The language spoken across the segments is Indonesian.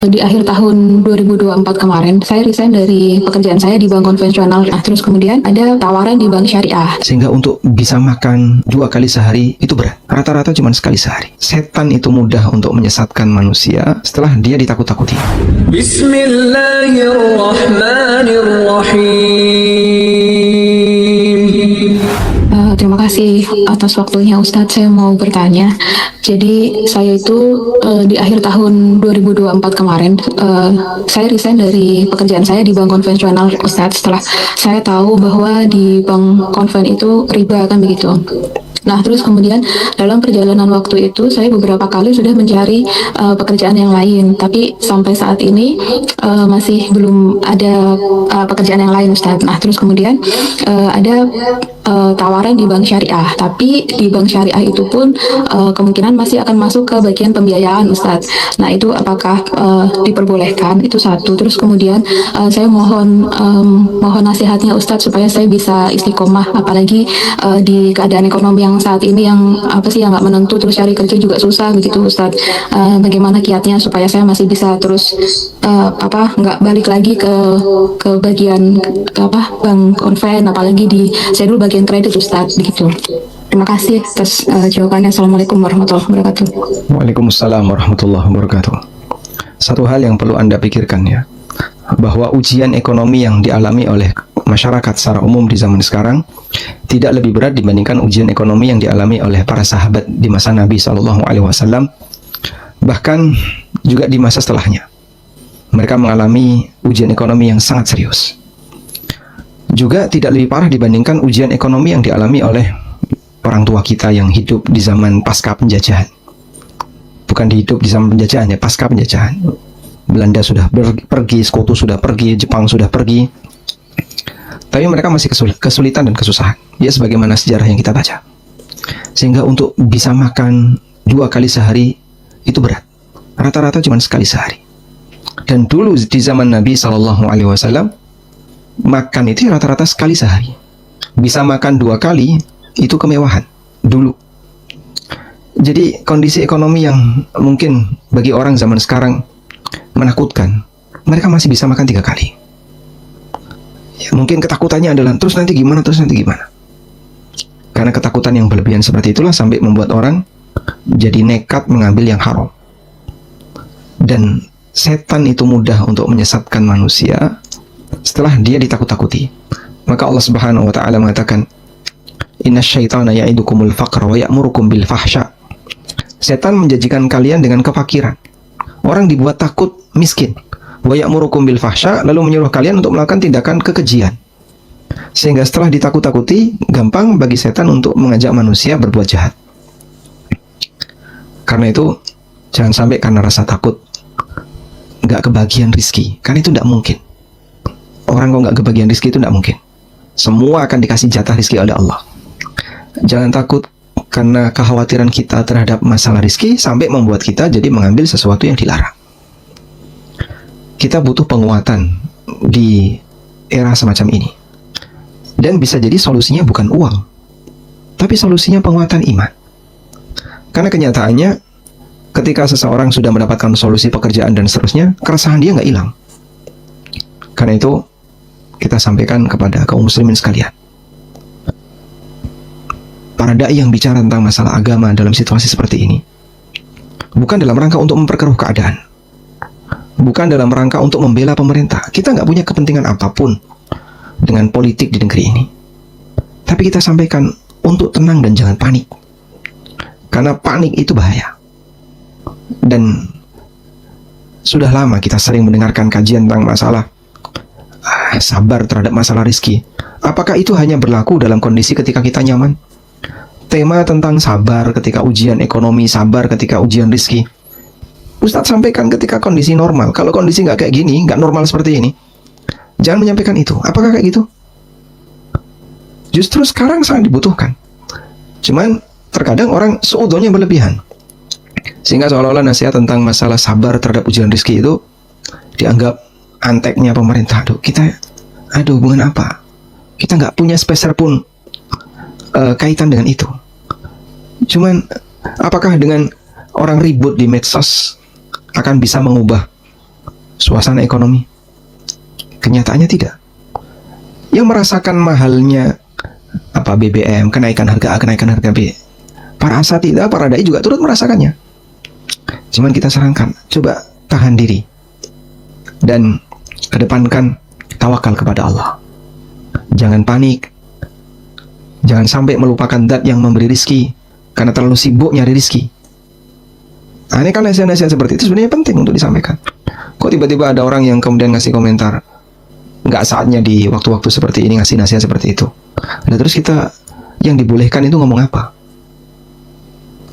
Di akhir tahun 2024 kemarin, saya resign dari pekerjaan saya di bank konvensional. Nah, terus kemudian ada tawaran di bank syariah. Sehingga untuk bisa makan 2 kali sehari itu berat. Rata-rata cuma sekali sehari. Setan itu mudah untuk menyesatkan manusia setelah dia ditakut-takuti. Bismillahirrahmanirrahim. Terima kasih atas waktunya Ustadz. Saya mau bertanya. Jadi saya itu di akhir tahun 2024 kemarin, saya resign dari pekerjaan saya di bank konvensional Ustadz setelah saya tahu bahwa di bank konven itu riba kan begitu. Nah, terus kemudian dalam perjalanan waktu itu saya beberapa kali sudah mencari pekerjaan yang lain, tapi sampai saat ini masih belum ada pekerjaan yang lain, Ustadz. Nah, terus kemudian ada tawaran di bank syariah, tapi di bank syariah itu pun kemungkinan masih akan masuk ke bagian pembiayaan, Ustadz. Nah, itu apakah diperbolehkan? Itu satu. Terus kemudian saya mohon nasihatnya Ustadz supaya saya bisa istiqomah, apalagi di keadaan ekonomi yang saat ini yang yang nggak menentu, terus cari kerja juga susah begitu Ustadz. Bagaimana kiatnya supaya saya masih bisa terus nggak balik lagi ke bagian bank konven, apalagi saya dulu bagian kredit Ustadz begitu. Terima kasih atas jawabannya. Assalamualaikum warahmatullahi wabarakatuh. Waalaikumsalam warahmatullahi wabarakatuh. Satu hal yang perlu Anda pikirkan ya, bahwa ujian ekonomi yang dialami oleh masyarakat secara umum di zaman sekarang tidak lebih berat dibandingkan ujian ekonomi yang dialami oleh para sahabat di masa Nabi SAW, bahkan juga di masa setelahnya. Mereka mengalami ujian ekonomi yang sangat serius. Juga tidak lebih parah dibandingkan ujian ekonomi yang dialami oleh orang tua kita yang hidup di zaman pasca penjajahan. Bukan hidup di zaman penjajahan ya, pasca penjajahan. Belanda sudah pergi, Sekutu sudah pergi, Jepang sudah pergi. Tapi mereka masih kesulitan dan kesusahan. Ya sebagaimana sejarah yang kita baca. Sehingga untuk bisa makan 2 kali sehari itu berat. Rata-rata cuma sekali sehari. Dan dulu di zaman Nabi SAW, makan itu rata-rata sekali sehari. Bisa makan 2 kali itu kemewahan dulu. Jadi kondisi ekonomi yang mungkin bagi orang zaman sekarang menakutkan, mereka masih bisa makan 3 kali. Ya, mungkin ketakutannya adalah terus nanti gimana. Karena ketakutan yang berlebihan seperti itulah sampai membuat orang jadi nekat mengambil yang haram. Dan setan itu mudah untuk menyesatkan manusia setelah dia ditakut-takuti. Maka Allah Subhanahu wa taala mengatakan, "Innasyaitana ya'idukumul faqra wa ya'murukum bil fahsya." Setan menjanjikan kalian dengan kefakiran. Orang dibuat takut miskin. Wa ya'murukum bil fahsya, lalu menyuruh kalian untuk melakukan tindakan kekejian. Sehingga setelah ditakut-takuti, gampang bagi setan untuk mengajak manusia berbuat jahat. Karena itu, jangan sampai karena rasa takut nggak kebagian rizki. Karena itu tidak mungkin. Orang kok nggak kebagian rizki itu tidak mungkin. Semua akan dikasih jatah rizki oleh Allah. Jangan takut karena kekhawatiran kita terhadap masalah rizki sampai membuat kita jadi mengambil sesuatu yang dilarang. Kita butuh penguatan di era semacam ini. Dan bisa jadi solusinya bukan uang, tapi solusinya penguatan iman. Karena kenyataannya, ketika seseorang sudah mendapatkan solusi pekerjaan dan seterusnya, keresahan dia nggak hilang. Karena itu, kita sampaikan kepada kaum muslimin sekalian. Para dai yang bicara tentang masalah agama dalam situasi seperti ini, bukan dalam rangka untuk memperkeruh keadaan. Bukan dalam rangka untuk membela pemerintah. Kita nggak punya kepentingan apapun dengan politik di negeri ini. Tapi kita sampaikan untuk tenang dan jangan panik. Karena panik itu bahaya. Dan sudah lama kita sering mendengarkan kajian tentang masalah sabar terhadap masalah rizki. Apakah itu hanya berlaku dalam kondisi ketika kita nyaman? Tema tentang sabar ketika ujian ekonomi, sabar ketika ujian rizki, Ustadz sampaikan ketika kondisi normal. Kalau kondisi nggak kayak gini, nggak normal seperti ini, jangan menyampaikan itu. Apakah kayak gitu? Justru sekarang sangat dibutuhkan. Cuman terkadang orang suudzonnya berlebihan. Sehingga seolah-olah nasihat tentang masalah sabar terhadap ujian rezeki itu dianggap anteknya pemerintah. Kita ada hubungan apa? Kita nggak punya speser pun kaitan dengan itu. Cuman apakah dengan orang ribut di medsos akan bisa mengubah suasana ekonomi? Kenyataannya tidak. Yang merasakan mahalnya BBM, kenaikan harga A, kenaikan harga B, para asatidzah, para dai juga turut merasakannya. Cuman kita sarankan, coba tahan diri dan kedepankan tawakal kepada Allah. Jangan panik, jangan sampai melupakan zat yang memberi rizki karena terlalu sibuk nyari rizki. Ini kan nasihat-nasihat seperti itu sebenarnya penting untuk disampaikan. Kok tiba-tiba ada orang yang kemudian ngasih komentar, nggak saatnya di waktu-waktu seperti ini ngasih nasihat seperti itu. Nah, terus kita yang dibolehkan itu ngomong apa?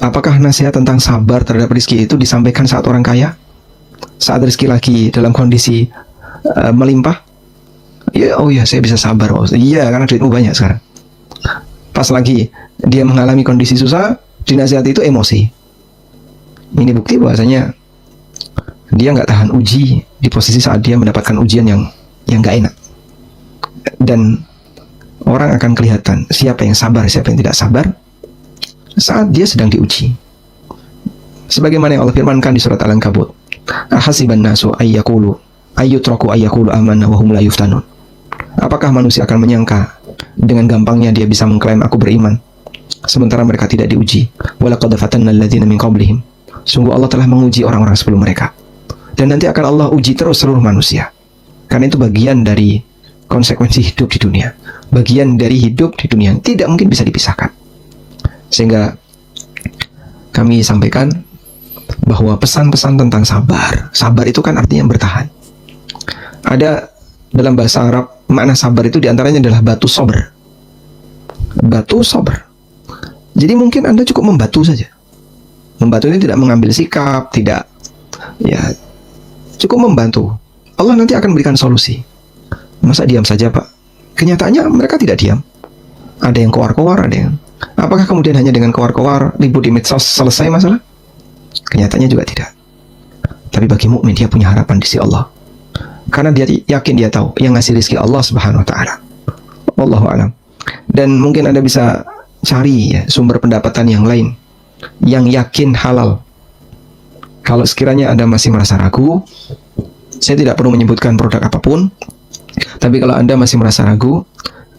Apakah nasihat tentang sabar terhadap rizki itu disampaikan saat orang kaya? Saat rizki lagi dalam kondisi melimpah? Ya, oh ya, saya bisa sabar. Oh, iya, karena duitmu banyak sekarang. Pas lagi dia mengalami kondisi susah, dinasihati itu emosi. Ini bukti bahwasanya dia nggak tahan uji di posisi saat dia mendapatkan ujian yang nggak enak. Dan orang akan kelihatan siapa yang sabar, siapa yang tidak sabar saat dia sedang diuji. Sebagaimana yang Allah firmankan di surat Al-Ankabut, ahasiban nasu ayyaqulu ayyutraku ayyaqulu amanna wa hum la yuftanun. Apakah manusia akan menyangka dengan gampangnya dia bisa mengklaim aku beriman sementara mereka tidak diuji? Walaqad fatanna alladzina min qablihim. Sungguh Allah telah menguji orang-orang sebelum mereka. Dan nanti akan Allah uji terus seluruh manusia. Karena itu bagian dari konsekuensi hidup di dunia. Bagian dari hidup di dunia yang tidak mungkin bisa dipisahkan. Sehingga kami sampaikan bahwa pesan-pesan tentang sabar. Sabar itu kan artinya bertahan. Ada dalam bahasa Arab, makna sabar itu diantaranya adalah batu sober. Batu sober. Jadi mungkin Anda cukup membatu saja. Membantu ini tidak mengambil sikap, tidak, ya, cukup membantu. Allah nanti akan berikan solusi. Masa diam saja, Pak? Kenyataannya mereka tidak diam. Ada yang kowar-kowar, ada yang... Apakah kemudian hanya dengan kowar-kowar, ribut di medsos, selesai masalah? Kenyataannya juga tidak. Tapi bagi mukmin dia punya harapan di sisi Allah. Karena dia yakin, dia tahu yang ngasih rezeki Allah Subhanahu wa taala. Wallahu a'lam. Dan mungkin Anda bisa cari ya, sumber pendapatan yang lain yang yakin halal. Kalau sekiranya Anda masih merasa ragu, saya tidak perlu menyebutkan produk apapun, tapi kalau Anda masih merasa ragu,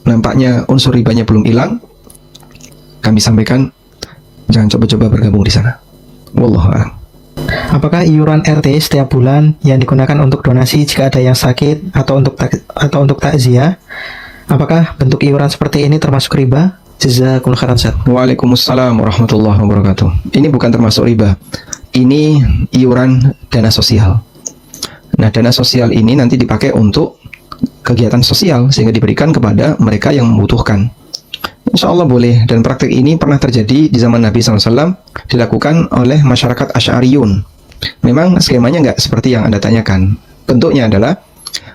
nampaknya unsur ribanya belum hilang, kami sampaikan jangan coba-coba bergabung di sana. Wallahu a'lam. Apakah iuran RT setiap bulan yang digunakan untuk donasi jika ada yang sakit atau untuk takziah, apakah bentuk iuran seperti ini termasuk riba? Jazakumullah khairan Ustaz. Waalaikumsalam warahmatullahi wabarakatuh. Ini bukan termasuk riba. Ini iuran dana sosial. Nah, dana sosial ini nanti dipakai untuk kegiatan sosial sehingga diberikan kepada mereka yang membutuhkan. Insya Allah boleh. Dan praktik ini pernah terjadi di zaman Nabi SAW, dilakukan oleh masyarakat Asy'ariyun. Memang skemanya nggak seperti yang Anda tanyakan. Bentuknya adalah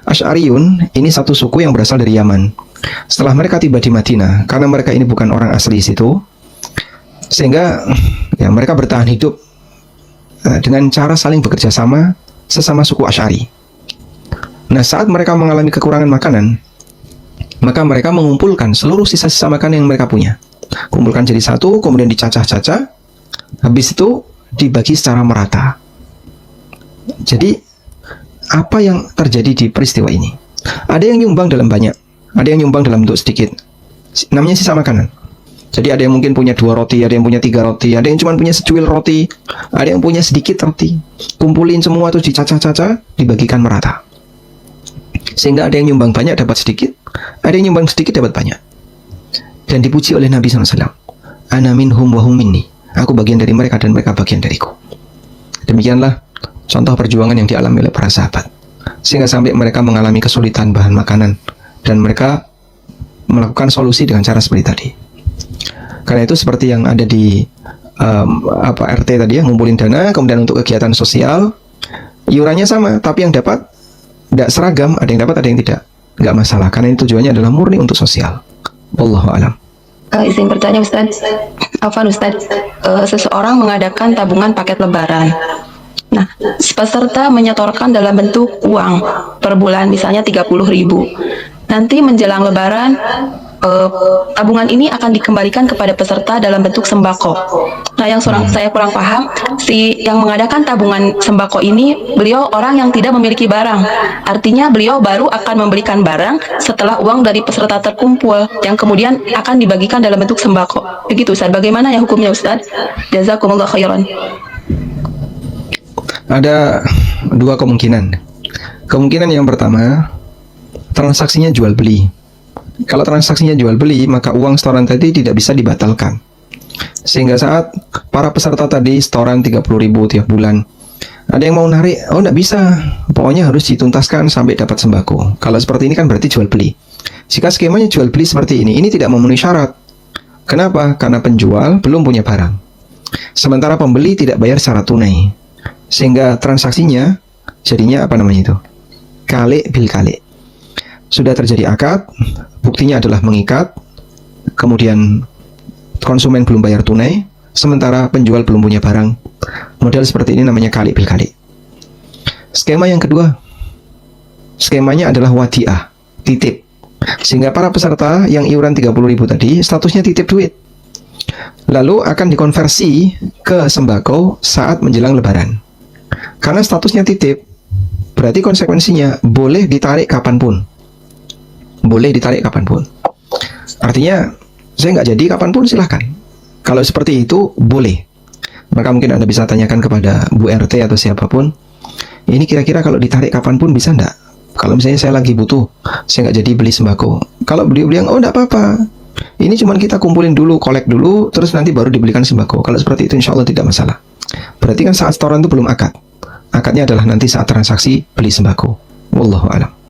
Asy'ariyun ini satu suku yang berasal dari Yaman. Setelah mereka tiba di Madinah, karena mereka ini bukan orang asli situ, sehingga ya mereka bertahan hidup dengan cara saling bekerja sama sesama suku Asy'ari. Nah, saat mereka mengalami kekurangan makanan, maka mereka mengumpulkan seluruh sisa-sisa makanan yang mereka punya. Kumpulkan jadi satu, kemudian dicacah-cacah, habis itu dibagi secara merata. Jadi, apa yang terjadi di peristiwa ini? Ada yang nyumbang dalam banyak, ada yang nyumbang dalam bentuk sedikit. Namanya sisa makanan. Jadi ada yang mungkin punya 2 roti, ada yang punya 3 roti, ada yang cuma punya secuil roti, ada yang punya sedikit roti. Kumpulin semua tuh dicacah-cacah, dibagikan merata. Sehingga ada yang nyumbang banyak dapat sedikit, ada yang nyumbang sedikit dapat banyak. Dan dipuji oleh Nabi SAW. Ana minhum wa hum minni. Aku bagian dari mereka dan mereka bagian dariku. Demikianlah contoh perjuangan yang dialami oleh para sahabat. Sehingga sampai mereka mengalami kesulitan bahan makanan. Dan mereka melakukan solusi dengan cara seperti tadi. Karena itu seperti yang ada di RT tadi ya, ngumpulin dana, kemudian untuk kegiatan sosial, iurannya sama, tapi yang dapat tidak seragam, ada yang dapat, ada yang tidak. Nggak masalah, karena ini tujuannya adalah murni untuk sosial. Wallahu a'lam. Izin bertanya Ustaz. Afwan Ustaz, seseorang mengadakan tabungan paket lebaran. Nah, peserta menyetorkan dalam bentuk uang per bulan, misalnya 30.000. Nanti menjelang lebaran, tabungan ini akan dikembalikan kepada peserta dalam bentuk sembako. Nah, yang saya kurang paham, si yang mengadakan tabungan sembako ini, beliau orang yang tidak memiliki barang. Artinya beliau baru akan memberikan barang setelah uang dari peserta terkumpul, yang kemudian akan dibagikan dalam bentuk sembako. Begitu Ustaz, bagaimana ya hukumnya Ustaz? Jazakumullah khairan. Ada dua kemungkinan. Kemungkinan yang pertama, transaksinya jual beli. Kalau transaksinya jual beli, maka uang setoran tadi tidak bisa dibatalkan. Sehingga saat para peserta tadi setoran 30.000 tiap bulan, ada yang mau narik, oh enggak bisa, pokoknya harus dituntaskan sampai dapat sembako. Kalau seperti ini kan berarti jual beli. Jika skemanya jual beli seperti ini tidak memenuhi syarat. Kenapa? Karena penjual belum punya barang, sementara pembeli tidak bayar secara tunai, sehingga transaksinya jadinya apa namanya itu? Kali bil kali. Sudah terjadi akad, buktinya adalah mengikat, kemudian konsumen belum bayar tunai, sementara penjual belum punya barang. Model seperti ini namanya kali bil kali. Skema yang kedua, skemanya adalah wadiah, titip. Sehingga para peserta yang iuran 30.000 tadi statusnya titip duit, lalu akan dikonversi ke sembako saat menjelang lebaran. Karena statusnya titip, berarti konsekuensinya boleh ditarik kapanpun. Boleh ditarik kapanpun. Artinya, saya nggak jadi kapanpun silahkan. Kalau seperti itu, boleh. Maka mungkin Anda bisa tanyakan kepada Bu RT atau siapapun, ini kira-kira kalau ditarik kapanpun bisa nggak? Kalau misalnya saya lagi butuh, saya nggak jadi beli sembako. Kalau beliau bilang, oh nggak apa-apa, ini cuma kita kumpulin dulu, kolek dulu, terus nanti baru dibelikan sembako. Kalau seperti itu, insya Allah tidak masalah. Berarti kan saat setoran itu belum akad. Akadnya adalah nanti saat transaksi beli sembako. Wallahu a'lam.